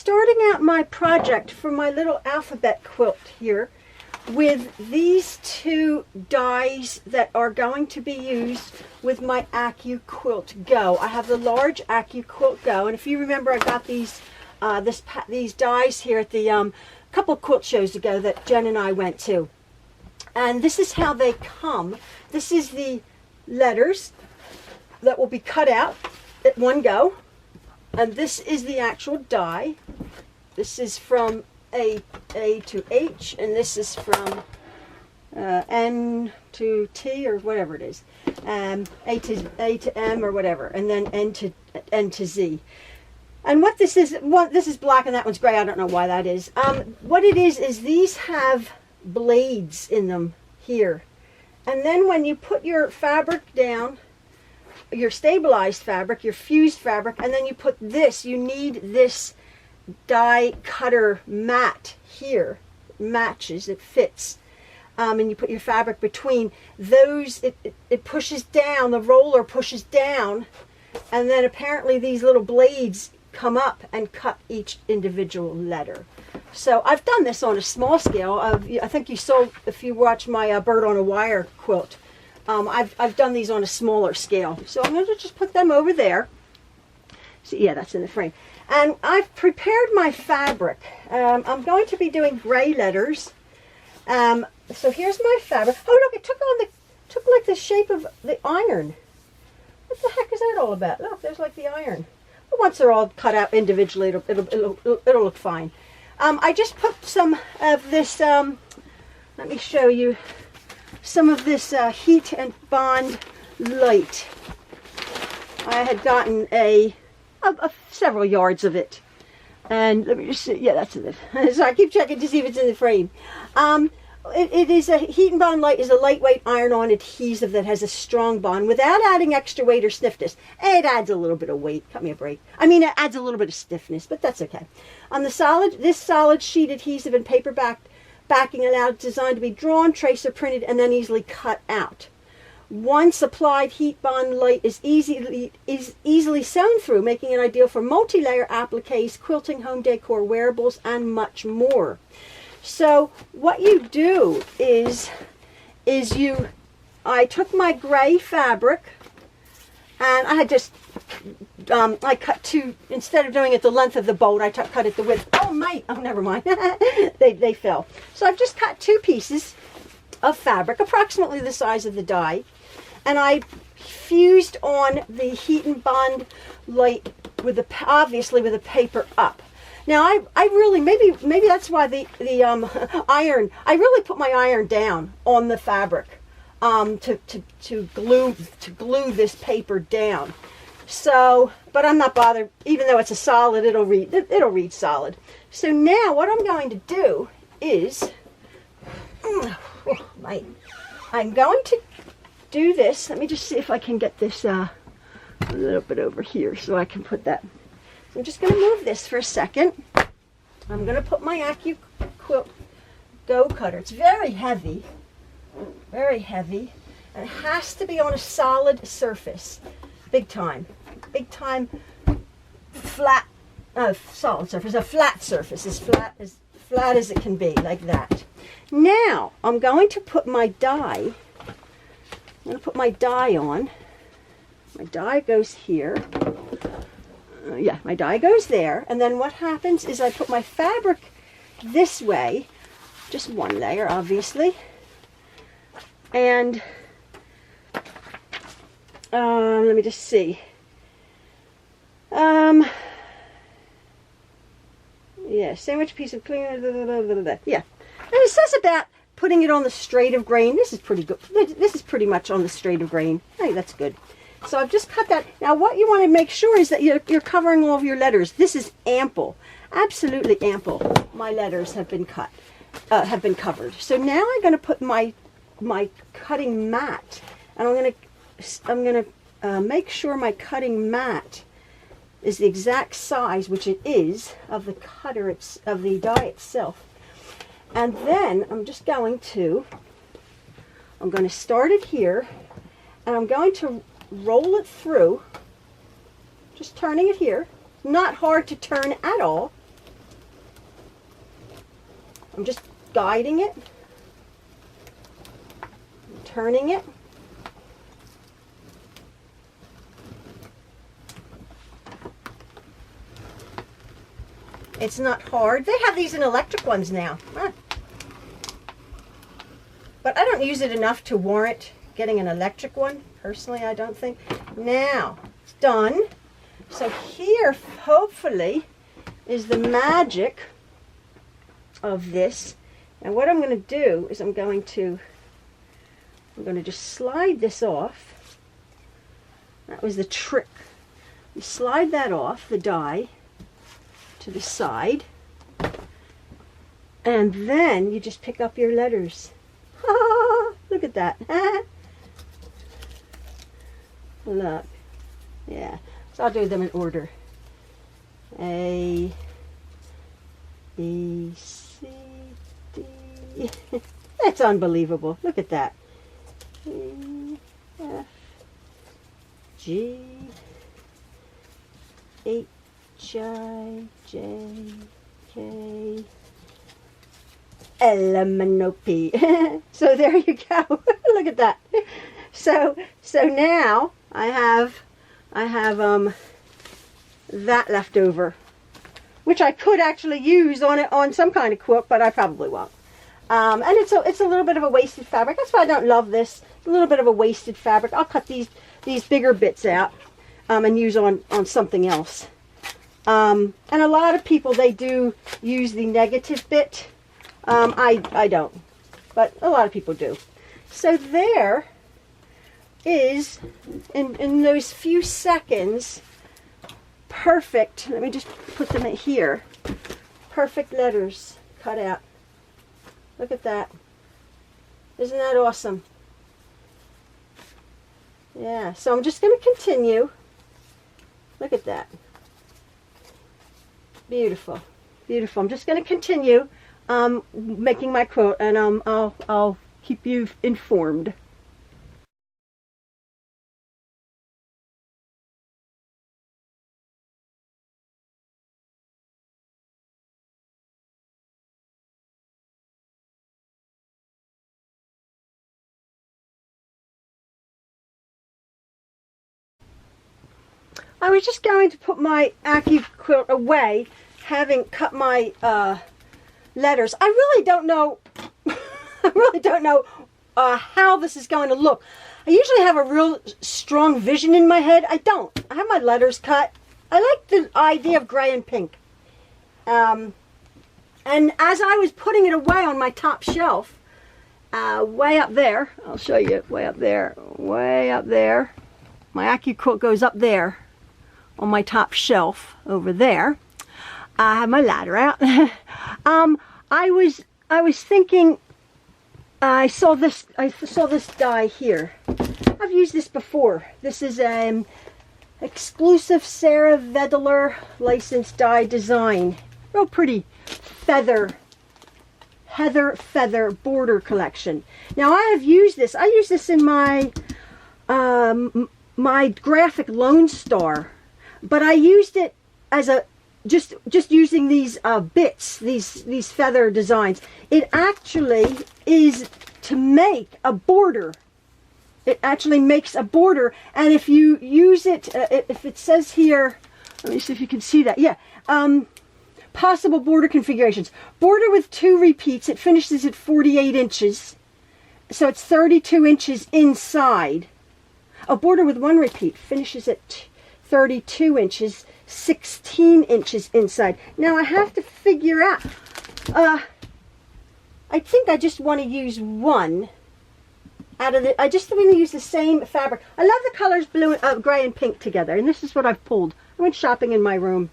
starting out my project for my little alphabet quilt here with these two dies that are going to be used with my Accuquilt Go. I have the large Accuquilt Go, and if you remember, I got these these dies here at the couple quilt shows ago that Jen and I went to. And this is how they come. This is the letters that will be cut out at one go. And this is the actual die. This is from A to H, and this is from N to T, or whatever it is. A to M, or whatever, and then N to Z. And what this is, this is black and that one's gray. I don't know why that is. What it is these have blades in them here. And then when you put your fabric down, your stabilized fabric, your fused fabric, and then you put this, you need this die cutter mat here. It matches, it fits. And you put your fabric between those, it pushes down, the roller pushes down, and then apparently these little blades come up and cut each individual letter. So I've done this on a small scale. I think you saw, if you watch my bird on a wire quilt, I've done these on a smaller scale. So I'm going to just put them over there. So yeah, that's in the frame. And I've prepared my fabric. I'm going to be doing gray letters. So here's my fabric. Oh look, it took like the shape of the iron. What the heck is that all about? Look, there's like the iron. But once they're all cut out individually, it'll look fine. I just put some of this. Let me show you some of this heat and bond light. I had gotten several yards of it, and let me just see. Yeah, that's in it. So I keep checking to see if it's in the frame. It is a heat and bond light is a lightweight iron-on adhesive that has a strong bond without adding extra weight or stiffness. It adds a little bit of weight. Cut me a break. I mean, it adds a little bit of stiffness, but that's okay. On the this solid sheet adhesive and paper backing allowed designed to be drawn, tracer printed, and then easily cut out. Once applied, heat bond light is easily sewn through, making it ideal for multi-layer appliques, quilting, home decor, wearables, and much more. So what you do is I took my gray fabric, and I had just I cut two, instead of doing it the length of the bolt, I cut it the width. Oh never mind. they fell. So I've just cut two pieces of fabric, approximately the size of the die, and I fused on the heat and bond light with obviously with the paper up. Now I really, maybe that's why the iron, I really put my iron down on the fabric to glue this paper down. So, but I'm not bothered. Even though it's a solid, it'll read solid. So now what I'm going to do is, I'm going to do this. Let me just see if I can get this a little bit over here so I can put that. So I'm just going to move this for a second. I'm going to put my Accuquilt Go cutter. It's very heavy, and it has to be on a solid surface, big time flat, solid surface, a flat surface, as flat as it can be, like that. Now I'm going to put my die. I'm going to put my die on. My die goes here. Yeah, my die goes there, and then what happens is I put my fabric this way, just one layer obviously, and let me just see. Yeah, sandwich piece of clean. Yeah, and it says about putting it on the straight of grain. This is pretty good. This is pretty much on the straight of grain. Hey, that's good. So I've just cut that. Now what you want to make sure is that you're covering all of your letters. This is ample, absolutely ample. My letters have been cut, have been covered. So now I'm going to put my cutting mat, and I'm going to make sure my cutting mat is the exact size, which it is, of the cutter, of the die itself. And then I'm going to start it here, and I'm going to roll it through, just turning it here. Not hard to turn at all. I'm just guiding it, turning it. It's not hard. They have these in electric ones now. Huh. But I don't use it enough to warrant getting an electric one. Personally, I don't think. Now, it's done. So here, hopefully, is the magic of this. And what I'm going to do is I'm going to just slide this off. That was the trick. You slide that off, the die, to the side. And then you just pick up your letters. Look at that. Look. Yeah. So I'll do them in order. A, B, C, D. That's unbelievable. Look at that. E, F, G, H, I, J, K, L, M, N, O, P. So there you go. Look at that. So now I have that left over, which I could actually use on some kind of quilt, but I probably won't. And it's a little bit of a wasted fabric. That's why I don't love this. A little bit of a wasted fabric. I'll cut these bigger bits out and use on something else. And a lot of people, they do use the negative bit. I don't, but a lot of people do. So there is, in those few seconds, perfect. Let me just put them in here. Perfect letters cut out. Look at that. Isn't that awesome? Yeah, so I'm just going to continue. Look at that. Beautiful. Beautiful. I'm just going to continue making my quilt, and I'll keep you informed. I was just going to put my Accuquilt away, having cut my letters. I really don't know. I really don't know how this is going to look. I usually have a real strong vision in my head. I don't. I have my letters cut. I like the idea of gray and pink. And as I was putting it away on my top shelf, way up there, I'll show you, way up there, my Accuquilt goes up there on my top shelf over there. I have my ladder out. I was thinking, I saw this die here. I've used this before. This is an exclusive Sarah Vedler licensed die design. Real pretty feather border collection. Now I have used this. I use this in my my graphic Lone Star, but I used it as a just using these bits, these feather designs. It actually is to make a border. It actually makes a border, and if you use it, if it says here, let me see if you can see that. Yeah, possible border configurations. Border with 2 repeats. It finishes at 48 inches, so it's 32 inches inside. A border with 1 repeat finishes at 32 inches, 16 inches inside. Now I have to figure out, I think I just want to use one out of the, I just want to use the same fabric. I love the colors blue, gray and pink together, and this is what I've pulled. I went shopping in my room,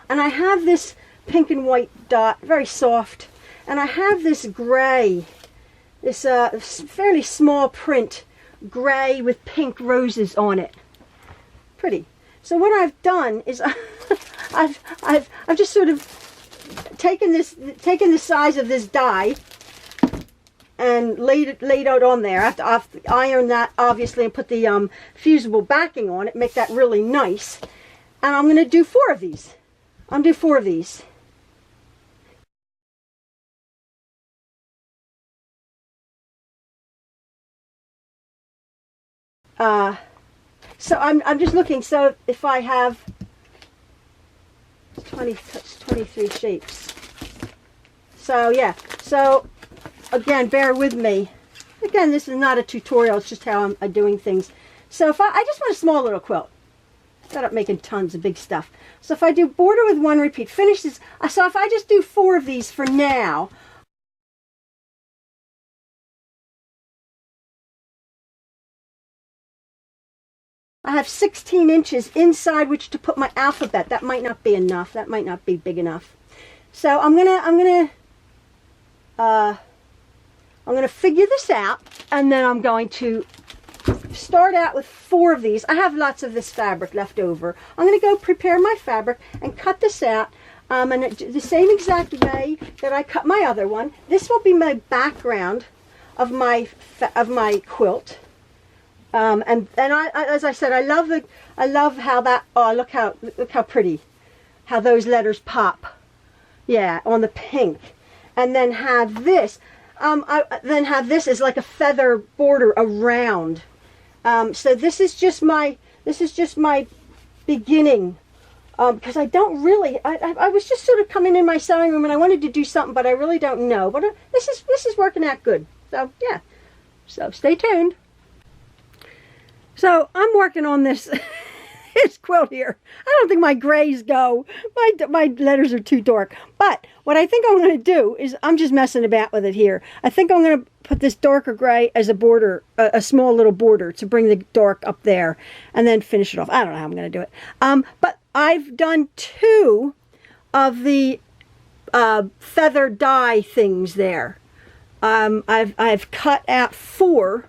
and I have this pink and white dot, very soft, and I have this gray, this fairly small print, gray with pink roses on it. Pretty. So what I've done is I've just sort of taken the size of this die and laid out on there. I have to iron that obviously and put the fusible backing on it, make that really nice. And I'm going to do 4 of these. I'm going to do 4 of these. So I'm just looking. So if I have 23 shapes. So yeah. So again, bear with me. Again, this is not a tutorial. It's just how I'm doing things. So if I just want a small little quilt. Instead of making tons of big stuff. So if I do border with 1 repeat, finish this. So if I just do 4 of these for now. I have 16 inches inside which to put my alphabet. That might not be enough. That might not be big enough. So I'm gonna figure this out, and then I'm going to start out with 4 of these. I have lots of this fabric left over. I'm going to go prepare my fabric and cut this out, and the same exact way that I cut my other one. This will be my background of my quilt. And I, as I said, I love how that. Oh, look how pretty, how those letters pop. Yeah, on the pink, and then have this. Then have this as like a feather border around. So this is just my beginning. Because I don't really. I was just sort of coming in my sewing room and I wanted to do something, but I really don't know. But this is working out good. So yeah. So stay tuned. So I'm working on this this quilt here. I don't think my grays go. My letters are too dark. But what I think I'm going to do is I'm just messing about with it here. I think I'm going to put this darker gray as a border, a small little border to bring the dark up there, and then finish it off. I don't know how I'm going to do it. But I've done 2 of the feather dye things there. I've cut out 4.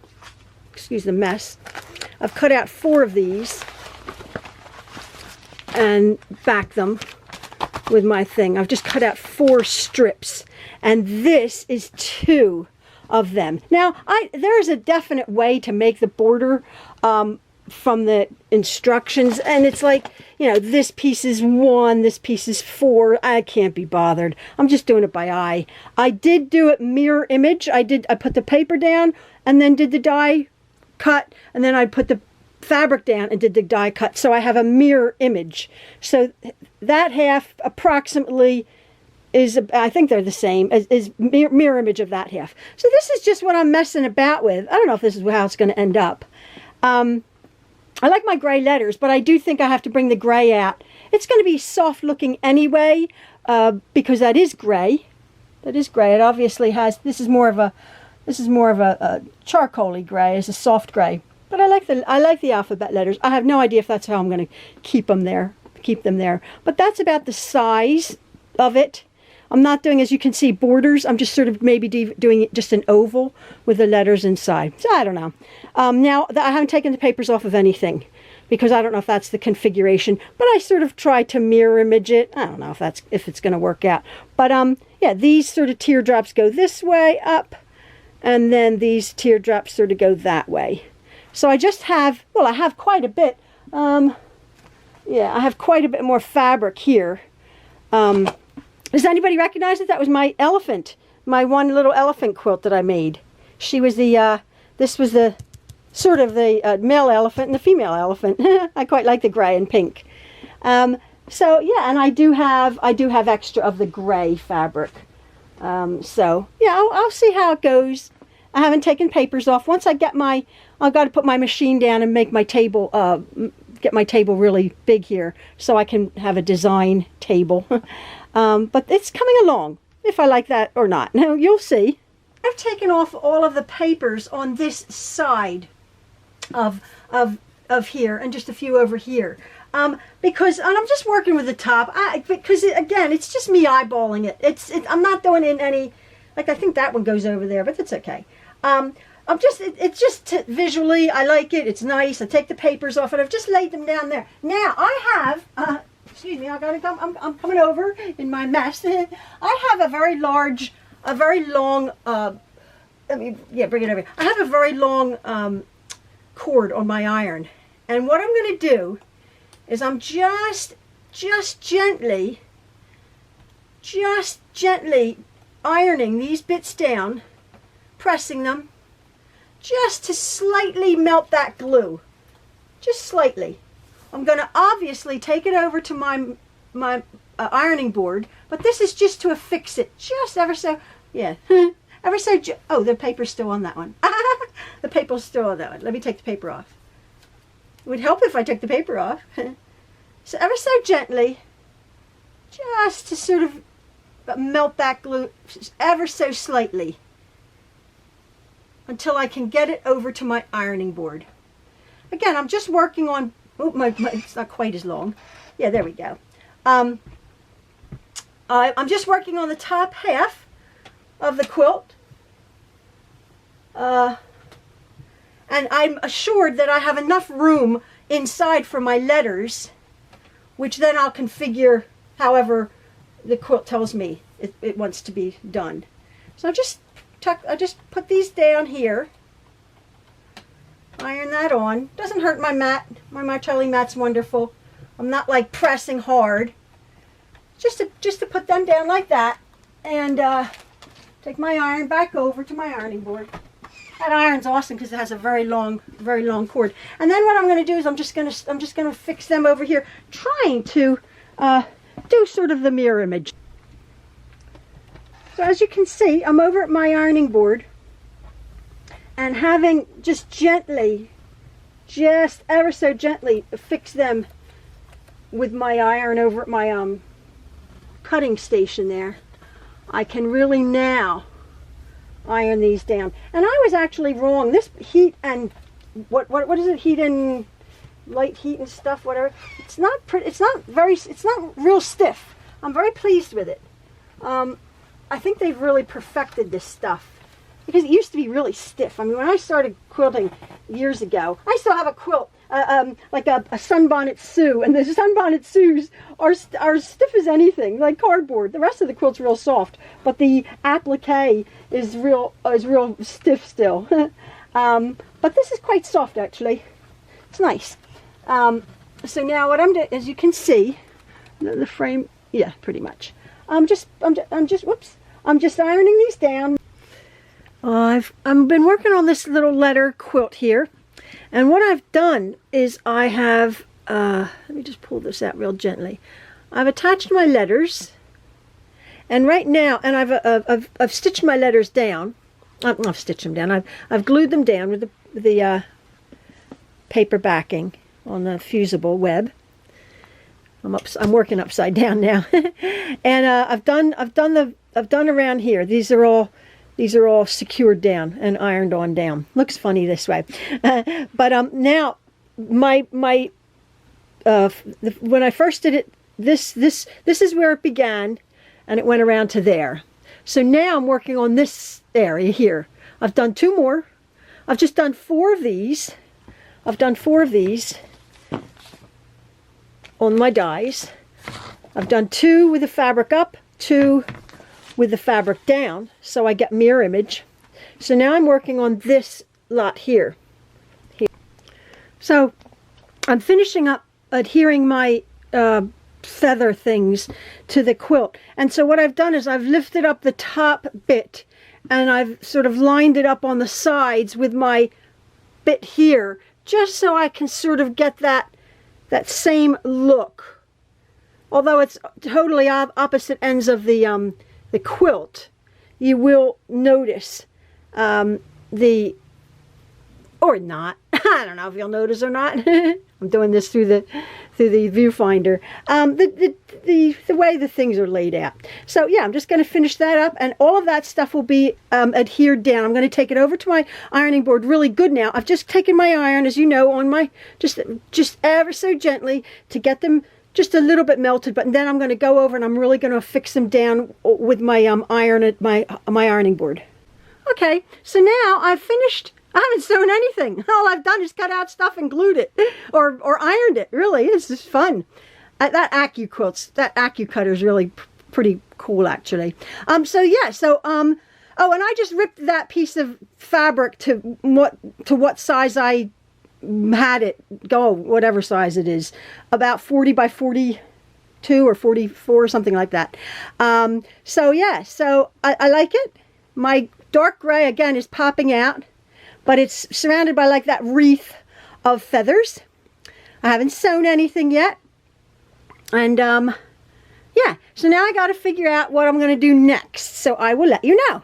Excuse the mess. I've cut out 4 of these and back them with my thing. I've just cut out 4 strips, and this is 2 of them. Now, there is a definite way to make the border from the instructions, and it's like, you know, this piece is 1, this piece is 4. I can't be bothered. I'm just doing it by eye. I did do it mirror image. I put the paper down and then did the die cut, and then I put the fabric down and did the die cut, so I have a mirror image. So that half approximately is, I think they're the same, is mirror image of that half. So this is just what I'm messing about with. I don't know if this is how it's going to end up. I like my gray letters, but I do think I have to bring the gray out. It's going to be soft looking anyway, because that is gray. That is gray. It obviously has, this is more of a charcoaly gray, it's a soft gray. But I like the alphabet letters. I have no idea if that's how I'm going to keep them there. But that's about the size of it. I'm not doing, as you can see, borders. I'm just sort of maybe doing just an oval with the letters inside. So I don't know. Now, I haven't taken the papers off of anything because I don't know if that's the configuration. But I sort of tried to mirror image it. I don't know if it's going to work out. But yeah, these sort of teardrops go this way up. And then these teardrops sort of go that way. So I just have, well, I have quite a bit. Yeah, I have quite a bit more fabric here. Does anybody recognize it? That was my elephant, my one little elephant quilt that I made. She was the, this was the sort of the male elephant and the female elephant. I quite like the gray and pink. So yeah, and I do have extra of the gray fabric. So yeah, I'll see how it goes. I haven't taken papers off. Once I get I've got to put my machine down and make my table, get my table really big here so I can have a design table. But it's coming along, if I like that or not. Now, you'll see. I've taken off all of the papers on this side of here and just a few over here. Because, and I'm just working with the top, because again, it's just me eyeballing it. I'm not doing it in any, like, I think that one goes over there, but that's okay. It's just visually, I like it. It's nice. I take the papers off and I've just laid them down there. Now I have, excuse me, I gotta come. I'm coming over in my mess. I have a very long. Let me, yeah, bring it over. I have a very long cord on my iron, and what I'm going to do is I'm just gently ironing these bits down, pressing them just to slightly melt that glue. Just slightly. I'm going to obviously take it over to my ironing board, but this is just to affix it, just ever so, yeah, ever so, oh, the paper's still on that one. The paper's still on that one. Let me take the paper off. It would help if I took the paper off. So ever so gently, just to sort of melt that glue ever so slightly until I can get it over to my ironing board. Again, I'm just working on, oh, it's not quite as long. Yeah, there we go. I'm just working on the top half of the quilt. And I'm assured that I have enough room inside for my letters, which then I'll configure however the quilt tells me it wants to be done. So I just put these down here, iron that on. Doesn't hurt my mat. My Martelli mat's wonderful. I'm not like pressing hard. Just to put them down like that, and take my iron back over to my ironing board. That iron's awesome because it has a very long cord. And then what I'm going to do is I'm just going to fix them over here, trying to do sort of the mirror image. So as you can see, I'm over at my ironing board and having just ever so gently fix them with my iron over at my cutting station there. I can really now iron these down. And I was actually wrong. This heat and what is it? Heat and light heat and stuff, whatever. It's not real stiff. I'm very pleased with it. I think they've really perfected this stuff because it used to be really stiff. I mean, when I started quilting years ago, I still have a quilt, like a sunbonnet Sue, and the sunbonnet Sues are stiff as anything, like cardboard. The rest of the quilt's real soft, but the applique is real stiff still. But this is quite soft actually. It's nice. So now what I'm doing, as you can see, the frame, yeah, pretty much. I'm just ironing these down. I've been working on this little letter quilt here, and what I've done is I have let me just pull this out real gently. I've attached my letters, and right now, and I've stitched my letters down. I've stitched them down. I've glued them down with the paper backing on the fusible web. I'm working upside down now, and I've done around here. These are all secured down and ironed on down. Looks funny this way, but now when I first did it, this is where it began, and it went around to there. So now I'm working on this area here. I've done 2 more. I've just done 4 of these. I've done 4 of these on my dies. I've done 2 with the fabric up, 2 with the fabric down, so I get mirror image. So now I'm working on this lot here. So I'm finishing up adhering my feather things to the quilt, and so what I've done is I've lifted up the top bit and I've sort of lined it up on the sides with my bit here, just so I can sort of get that same look. Although it's totally opposite ends of the quilt, you will notice or not. I don't know if you'll notice or not. I'm doing this through the viewfinder. The way the things are laid out. So yeah, I'm just going to finish that up, and all of that stuff will be adhered down. I'm going to take it over to my ironing board really good now. I've just taken my iron, as you know, on my just ever so gently to get them just a little bit melted, but then I'm going to go over and I'm really going to fix them down with my iron at my ironing board. Okay, so now I've finished. I haven't sewn anything. All I've done is cut out stuff and glued it, or ironed it. Really, this is fun. That Accucutter is really pretty cool, actually. So yeah, so oh, and I just ripped that piece of fabric to what size I had it go, whatever size it is, about 40 by 42 or 44, something like that. So yeah, so I like it. My dark gray again is popping out. but it's surrounded by like that wreath of feathers. I haven't sewn anything yet. And yeah, so now I got to figure out what I'm going to do next. So I will let you know.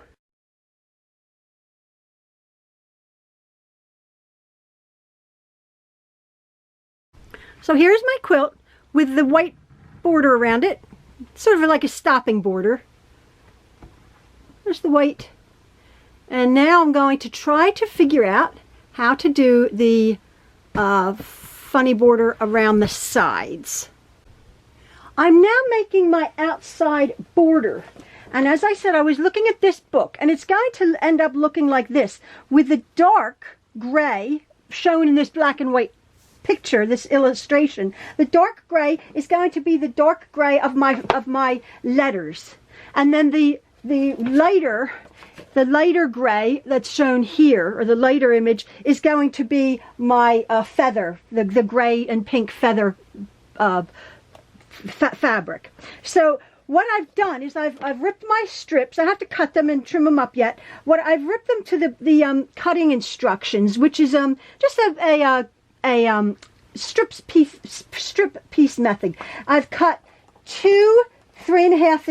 So here's my quilt with the white border around it, sort of like a stopping border. There's the white. And now I'm going to try to figure out how to do the funny border around the sides. I'm now making my outside border. And as I said, I was looking at this book, and it's going to end up looking like this, with the dark gray shown in this black and white picture, this illustration. The dark gray is going to be the dark gray of my letters, and then the lighter gray that's shown here, or the lighter image, is going to be my feather, the gray and pink feather fabric. So what I've done is I've ripped my strips. I have to cut them and trim them up yet. What I've ripped them to the cutting instructions, which is just a strip piece method. I've cut two 3.5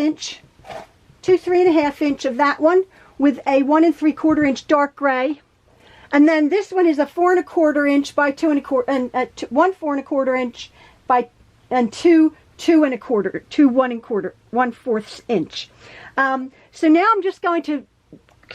inch of that one with a 1 3/4 inch dark gray, and then this one is a 4 1/4 inch by 2 1/4, and 1 4 1/4 inch by and 2 1 1/4 inch. So now I'm just going to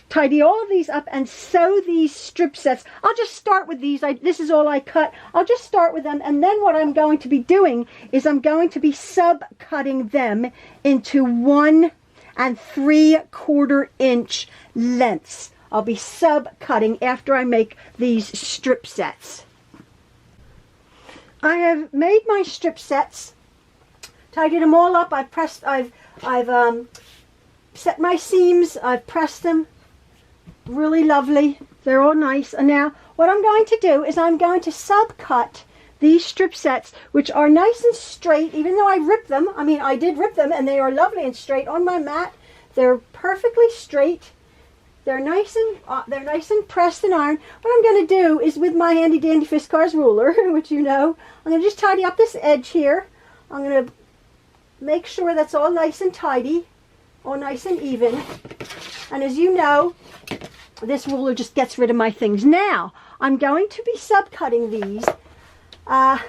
tidy all of these up and sew these strip sets. I'll just start with these. This is all I cut. I'll just start with them, and then what I'm going to be doing is I'm going to be sub-cutting them into 1 3/4 inch lengths. I'll be sub-cutting after I make these strip sets. I have made my strip sets, tidied them all up. I've set my seams. I've pressed them. Really lovely. They're all nice. And now what I'm going to do is I'm going to sub-cut these strip sets, which are nice and straight, even though I ripped them. I mean, I did rip them, and they are lovely and straight on my mat. They're perfectly straight. They're nice and pressed and ironed. What I'm going to do is, with my handy dandy Fiskars ruler, which you know, I'm going to just tidy up this edge here. I'm going to make sure that's all nice and tidy, all nice and even. And as you know, this ruler just gets rid of my things. Now, I'm going to be sub-cutting these 1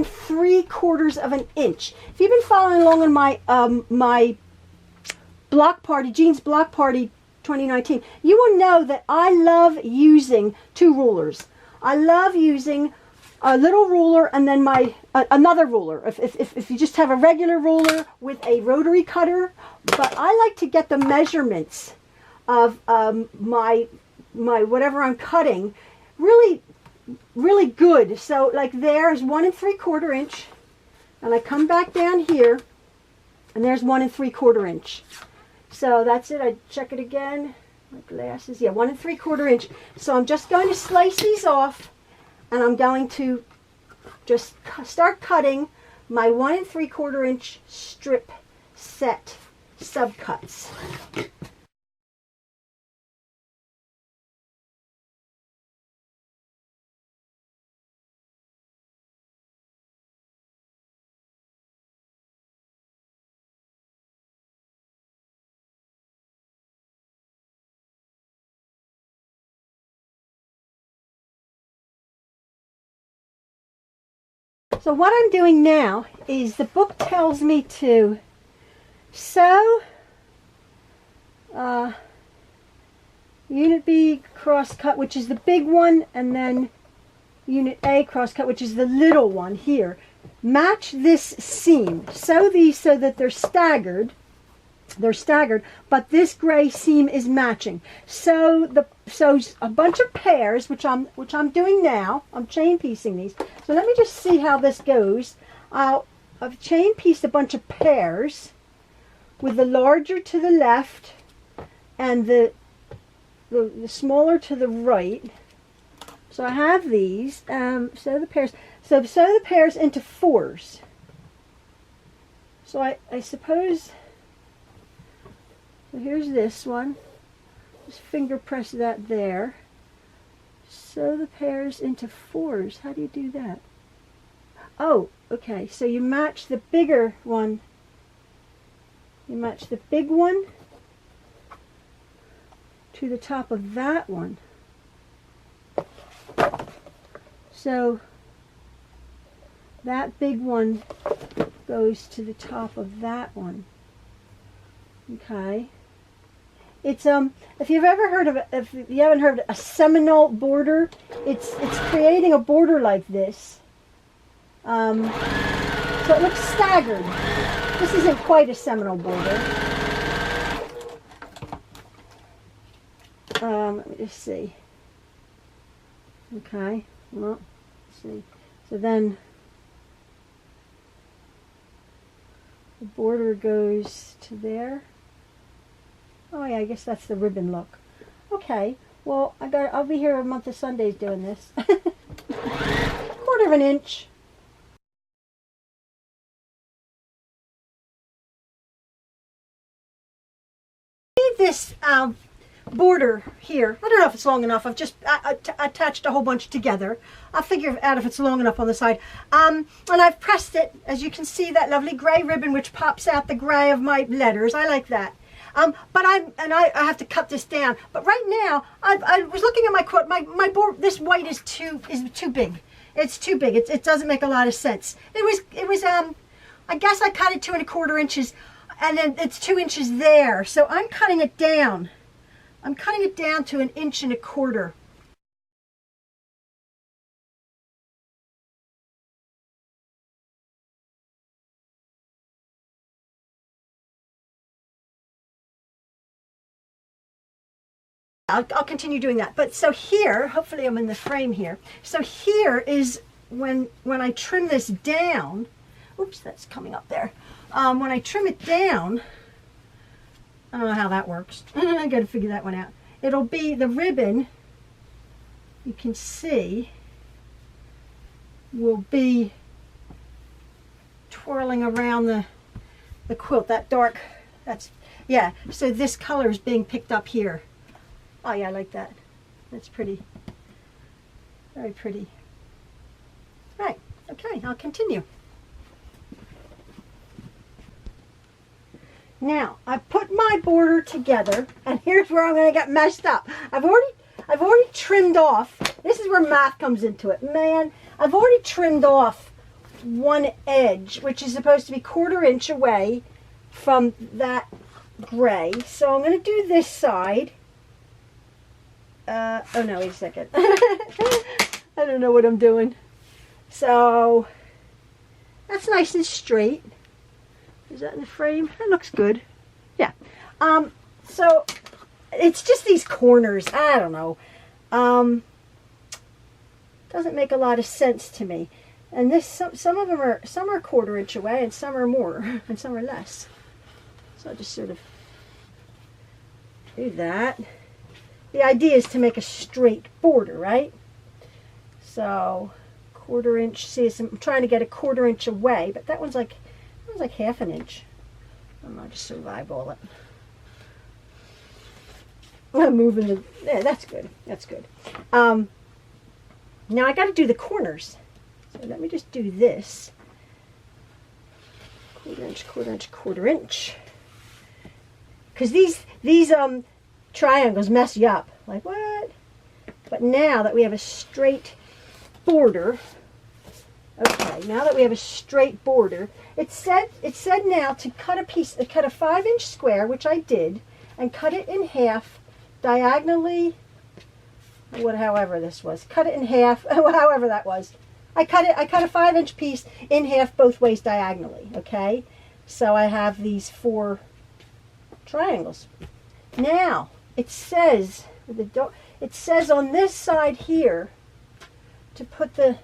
3/4 inch. If you've been following along on my my block party, Jean's block party 2019, you will know that I love using two rulers. I love using a little ruler and then my another ruler. If you just have a regular ruler with a rotary cutter, but I like to get the measurements of my whatever I'm cutting really good. So like there's 1 3/4 inch, and I come back down here, and there's 1 3/4 inch. So that's it. I check it again. My glasses, yeah, 1 3/4 inch. So I'm just going to slice these off, and I'm going to just start cutting my 1 3/4 inch strip set subcuts. So what I'm doing now is, the book tells me to sew Unit B cross cut, which is the big one, and then Unit A cross cut, which is the little one here. Match this seam. Sew these so that they're staggered. They're staggered, but this gray seam is matching. So a bunch of pairs, which I'm doing now. I'm chain piecing these. So let me just see how this goes. I've chain pieced a bunch of pairs, with the larger to the left and the smaller to the right. So I have these. Sew the pairs. So sew the pairs into 4s. So I suppose. So here's this one. Just finger press that there. sew the pairs into 4s. How do you do that? Oh, okay, so you match the bigger one. You match the big one to the top of that one. So that big one goes to the top of that one. Okay. It's if you've ever heard of if you haven't heard of a Seminole border, it's creating a border like this. So it looks staggered. This isn't quite a Seminole border. Let me just see. Okay, well, let's see. So then the border goes to there. Oh yeah, I guess that's the ribbon look. Okay, well I'll be here a month of Sundays doing this. 1/4 of an inch. This border here, I don't know if it's long enough. I've just attached a whole bunch together. I'll figure out if it's long enough on the side. And I've pressed it, as you can see, that lovely gray ribbon which pops out the gray of my letters. I like that. But I have to cut this down. But right now, I was looking at my quilt. My board, this white is too big. It's too big. It doesn't make a lot of sense. It was I guess I cut it 2 1/4 inches, and then it's 2 inches there. So I'm cutting it down. I'm cutting it down to 1 1/4 inches. I'll continue doing that. But so here, hopefully I'm in the frame here. So here is when I trim this down. Oops, that's coming up there. When I trim it down, I don't know how that works. I got to figure that one out. It'll be the ribbon, you can see, will be twirling around the quilt. That dark, that's, yeah. So this color is being picked up here. Oh yeah, I like that. That's pretty. Very pretty. Right, okay, I'll continue. Now, I've put my border together, and here's where I'm going to get messed up. I've already trimmed off. This is where math comes into it. Man, I've already trimmed off one edge, which is supposed to be 1/4 inch away from that gray. So I'm going to do this side. Oh no, wait a second. I don't know what I'm doing. So that's nice and straight. Is that in the frame? That looks good. Yeah. So it's just these corners. I don't know. Doesn't make a lot of sense to me. And this some of them are 1/4 inch away, and some are more, and some are less. So I'll just sort of do that. The idea is to make a straight border, right? So 1/4 inch. See, I'm trying to get a 1/4 inch away, but that one's like 1/2 inch. I don't know, just sort of eyeball it. I'm moving the. Yeah, that's good. That's good. Now I got to do the corners. So let me just do this. 1/4 inch, 1/4 inch, 1/4 inch. Because these triangles mess you up. Like what? But now that we have a straight border, okay, now that we have a straight border, it said now to cut a 5-inch square, which I did, and cut it in half diagonally. However this was, cut it in half. However that was, I cut a 5-inch piece in half both ways diagonally. Okay, so I have these 4 triangles. Now it says on this side here to put a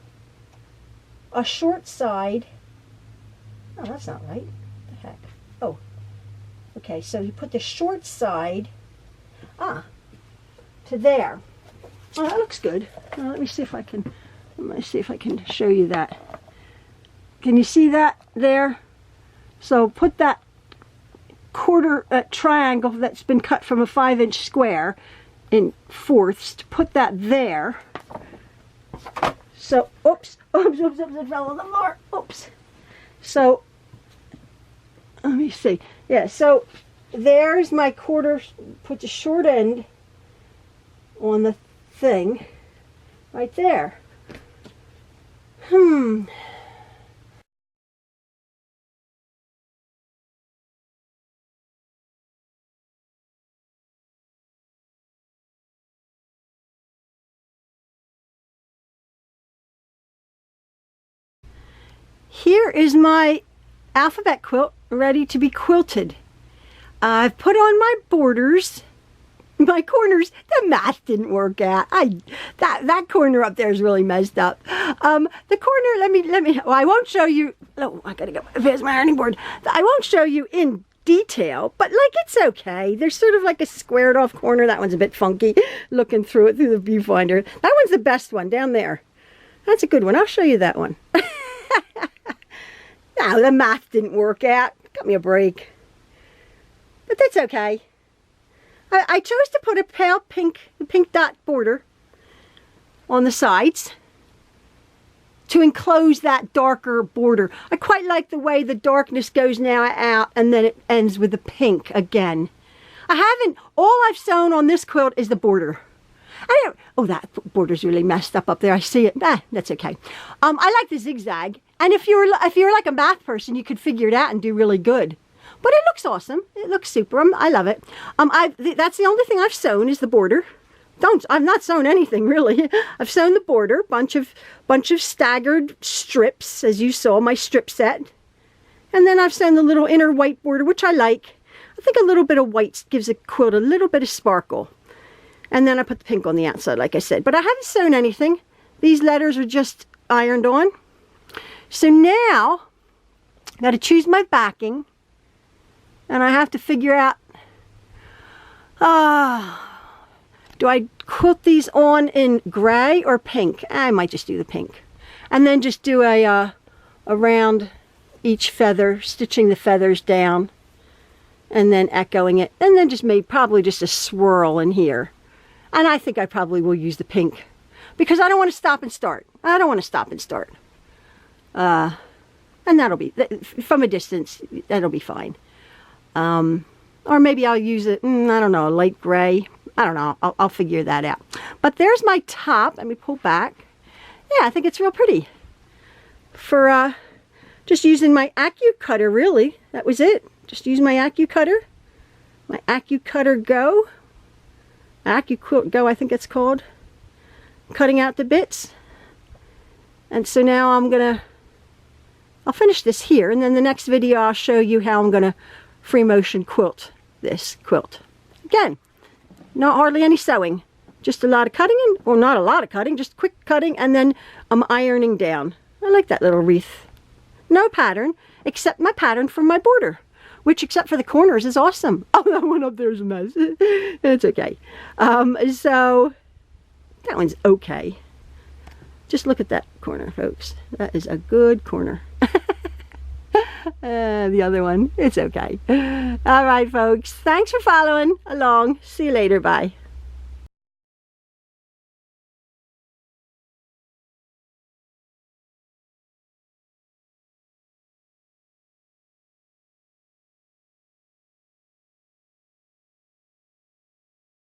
short side. Oh, that's not right. What the heck? Oh, okay. So you put the short side to there. Oh, that looks good. Let me see if I can. Let me see if I can show you that. Can you see that there? So put that quarter triangle that's been cut from a 5-inch square in fourths. Put that there. So, oops, it fell on the floor. Oops. So, let me see. Yeah, so there's my quarter, put the short end on the thing right there. Here is my alphabet quilt ready to be quilted. I've put on my borders, my corners. The math didn't work out. That corner up there is really messed up. The corner, let me, well, I won't show you. Oh, I gotta go. There's my ironing board. I won't show you in detail, but like it's okay. There's sort of like a squared off corner. That one's a bit funky looking through it through the viewfinder. That one's the best one down there. That's a good one. I'll show you that one. No, the math didn't work out. Got me a break. But that's okay. I chose to put a pale pink dot border on the sides to enclose that darker border. I quite like the way the darkness goes now out and then it ends with the pink again. All I've sewn on this quilt is the border. Oh, that border's really messed up there. I see it. That's okay. I like the zigzag. And if you're like a math person, you could figure it out and do really good. But it looks awesome. It looks super. I love it. That's the only thing I've sewn is the border. I've not sewn anything really. I've sewn the border, bunch of staggered strips, as you saw, my strip set. And then I've sewn the little inner white border, which I like. I think a little bit of white gives a quilt a little bit of sparkle. And then I put the pink on the outside, like I said. But I haven't sewn anything. These letters are just ironed on. So now, I've got to choose my backing. And I have to figure out, do I quilt these on in gray or pink? I might just do the pink. And then just do around each feather, stitching the feathers down. And then echoing it. And then just probably just a swirl in here. And I think I probably will use the pink. Because I don't want to stop and start. I don't want to stop and start. And that'll be, from a distance, that'll be fine. Or maybe I'll use it, I don't know, a light gray. I don't know. I'll figure that out. But there's my top. Let me pull back. Yeah, I think it's real pretty. For just using my Accucutter, really. That was it. Just use my Accucutter. My Accucutter Go. Accuquilt Go, I think it's called. Cutting out the bits. And so now I'll finish this here. And then the next video I'll show you how I'm going to free motion quilt this quilt. Again, not hardly any sewing. Just a lot of cutting, or not a lot of cutting, just quick cutting, and then I'm ironing down. I like that little wreath. No pattern, except my pattern from my border, which except for the corners is awesome. Oh, that one up there is a mess. It's okay. So that one's okay. Just look at that corner, folks. That is a good corner. The other one, it's okay. All right, folks. Thanks for following along. See you later. Bye.